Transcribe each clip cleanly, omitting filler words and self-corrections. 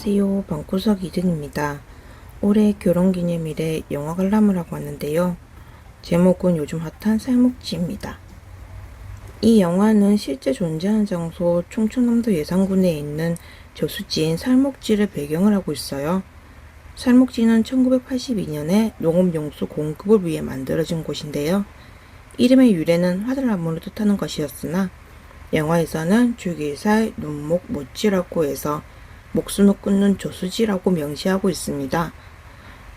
안녕하세요. 방구석 이든입니다. 올해 결혼기념일에 영화 관람을 하고 왔는데요. 제목은 요즘 핫한 살목지입니다. 이 영화는 실제 존재하는 장소 충청남도 예산군에 있는 저수지인 살목지를 배경을 하고 있어요. 살목지는 1982년에 농업용수 공급을 위해 만들어진 곳인데요. 이름의 유래는 화살나무를 뜻하는 것이었으나 영화에서는 죽이살, 눈목, 모찌라고 해서 목숨을 끊는 저수지라고 명시하고 있습니다.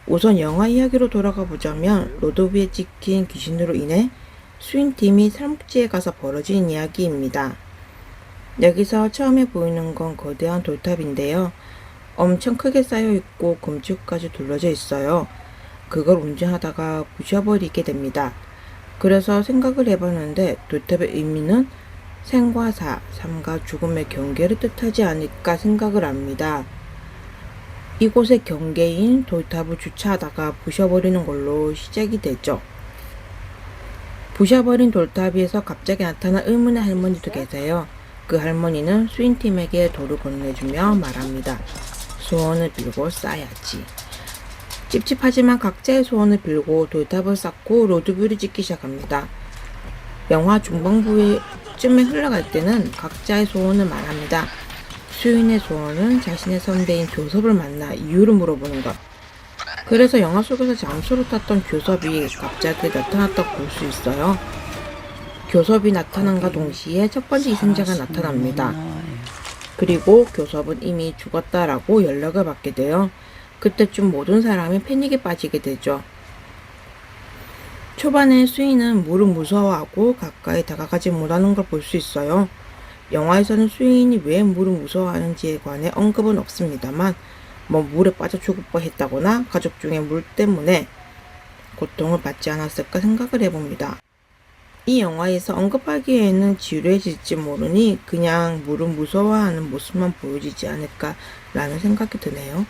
우선 영화 이야기로 돌아가 보자면 로드 위에 찍힌 귀신으로 인해 수인팀이 살목지에 가서 벌어진 이야기입니다. 여기서 처음에 보이는 건 거대한 돌탑인데요. 엄청 크게 쌓여있고 금축까지 둘러져 있어요. 그걸 운전하다가 부셔버리게 됩니다. 그래서 생각을 해봤는데 돌탑의 의미는 생과 사, 삶과 죽음의 경계를 뜻하지 않을까 생각을 합니다. 이곳의 경계인 돌탑을 주차하다가 부셔버리는 걸로 시작이 되죠. 부셔버린 돌탑 위에서 갑자기 나타난 의문의 할머니도 계세요. 그 할머니는 수인팀에게 돌을 건네주며 말합니다. 소원을 빌고 쌓아야지. 찝찝하지만 각자의 소원을 빌고 돌탑을 쌓고 로드뷰를 찍기 시작합니다. 영화 중반부쯤에 흘러갈 때는 각자의 소원을 말합니다. 수인의 소원은 자신의 선배인 교섭을 만나 이유를 물어보는 것. 그래서 영화 속에서 잠수를 탔던 교섭이 갑자기 나타났다고 볼 수 있어요. 교섭이 나타난과 동시에 첫 번째 희생자가 나타납니다. 그리고 교섭은 이미 죽었다라고 연락을 받게 돼요. 그때쯤 모든 사람이 패닉에 빠지게 되죠. 초반에 수인은 물을 무서워하고 가까이 다가가지 못하는 걸 볼 수 있어요. 영화에서는 수인이 왜 물을 무서워하는지에 관해 언급은 없습니다만 물에 빠져 죽을 뻔했다거나 가족 중에 물 때문에 고통을 받지 않았을까 생각을 해봅니다. 이 영화에서 언급하기에는 지루해질지 모르니 그냥 물을 무서워하는 모습만 보여지지 않을까라는 생각이 드네요.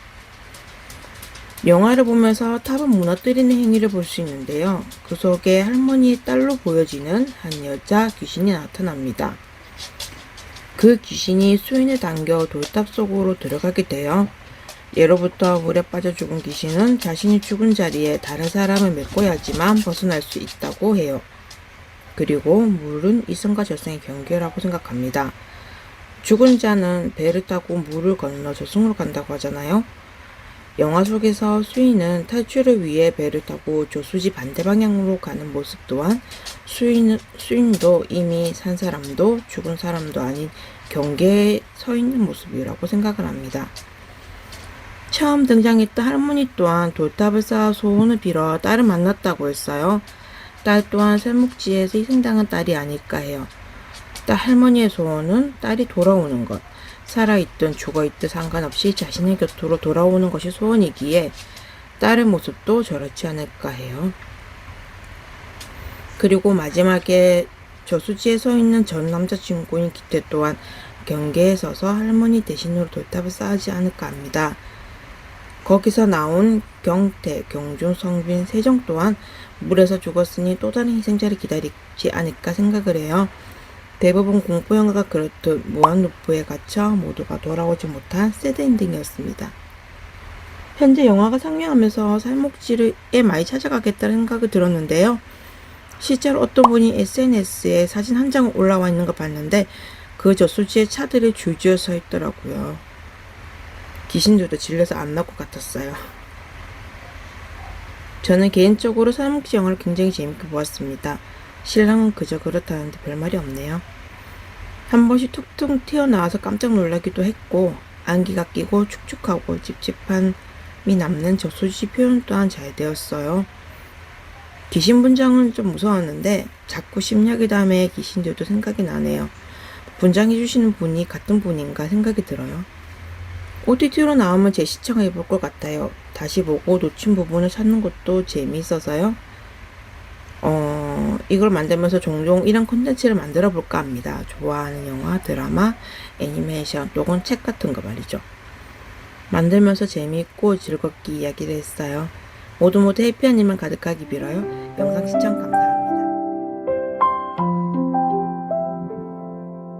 영화를 보면서 탑을 무너뜨리는 행위를 볼 수 있는데요. 그 속에 할머니의 딸로 보여지는 한 여자 귀신이 나타납니다. 그 귀신이 수인을 당겨 돌탑 속으로 들어가게 돼요. 예로부터 물에 빠져 죽은 귀신은 자신이 죽은 자리에 다른 사람을 메꿔야지만 벗어날 수 있다고 해요. 그리고 물은 이승과 저승의 경계라고 생각합니다. 죽은 자는 배를 타고 물을 건너 저승으로 간다고 하잖아요. 영화 속에서 수인은 탈출을 위해 배를 타고 저수지 반대 방향으로 가는 모습 또한 수인도 이미 산 사람도 죽은 사람도 아닌 경계에 서 있는 모습이라고 생각을 합니다. 처음 등장했던 할머니 또한 돌탑을 쌓아 소원을 빌어 딸을 만났다고 했어요. 딸 또한 샘목지에서 희생당한 딸이 아닐까 해요. 딸 할머니의 소원은 딸이 돌아오는 것. 살아있든 죽어있든 상관없이 자신의 곁으로 돌아오는 것이 소원이기에 딸의 모습도 저렇지 않을까 해요. 그리고 마지막에 저수지에 서 있는 전 남자친구인 기태 또한 경계에 서서 할머니 대신으로 돌탑을 쌓지 않을까 합니다. 거기서 나온 경태, 경준, 성빈, 세정 또한 물에서 죽었으니 또 다른 희생자를 기다리지 않을까 생각을 해요. 대부분 공포영화가 그렇듯 무한루프에 갇혀 모두가 돌아오지 못한 새드 엔딩이었습니다. 현재 영화가 상영하면서 살목지에 많이 찾아가겠다는 생각이 들었는데요. 실제로 어떤 분이 SNS에 사진 한 장 올라와 있는 거 봤는데 그 저수지에 차들이 줄지어 서 있더라고요. 귀신들도 질려서 안 나올 것 같았어요. 저는 개인적으로 살목지 영화를 굉장히 재밌게 보았습니다. 신랑은 그저 그렇다는데 별말이 없네요. 한 번씩 툭툭 튀어나와서 깜짝 놀라기도 했고 안기가 끼고 축축하고 찝찝함이 남는 저수지 표현 또한 잘 되었어요. 귀신 분장은 좀 무서웠는데 자꾸 심야기 다음에 귀신들도 생각이 나네요. 분장해주시는 분이 같은 분인가 생각이 들어요. OTT로 나오면 재시청해 볼 것 같아요. 다시 보고 놓친 부분을 찾는 것도 재미있어서요. 이걸 만들면서 종종 이런 콘텐츠를 만들어 볼까 합니다. 좋아하는 영화, 드라마, 애니메이션, 또는 책 같은 거 말이죠. 만들면서 재미있고 즐겁게 이야기를 했어요. 모두 해피한 일만 가득하기 빌어요. 영상 시청 감사합니다.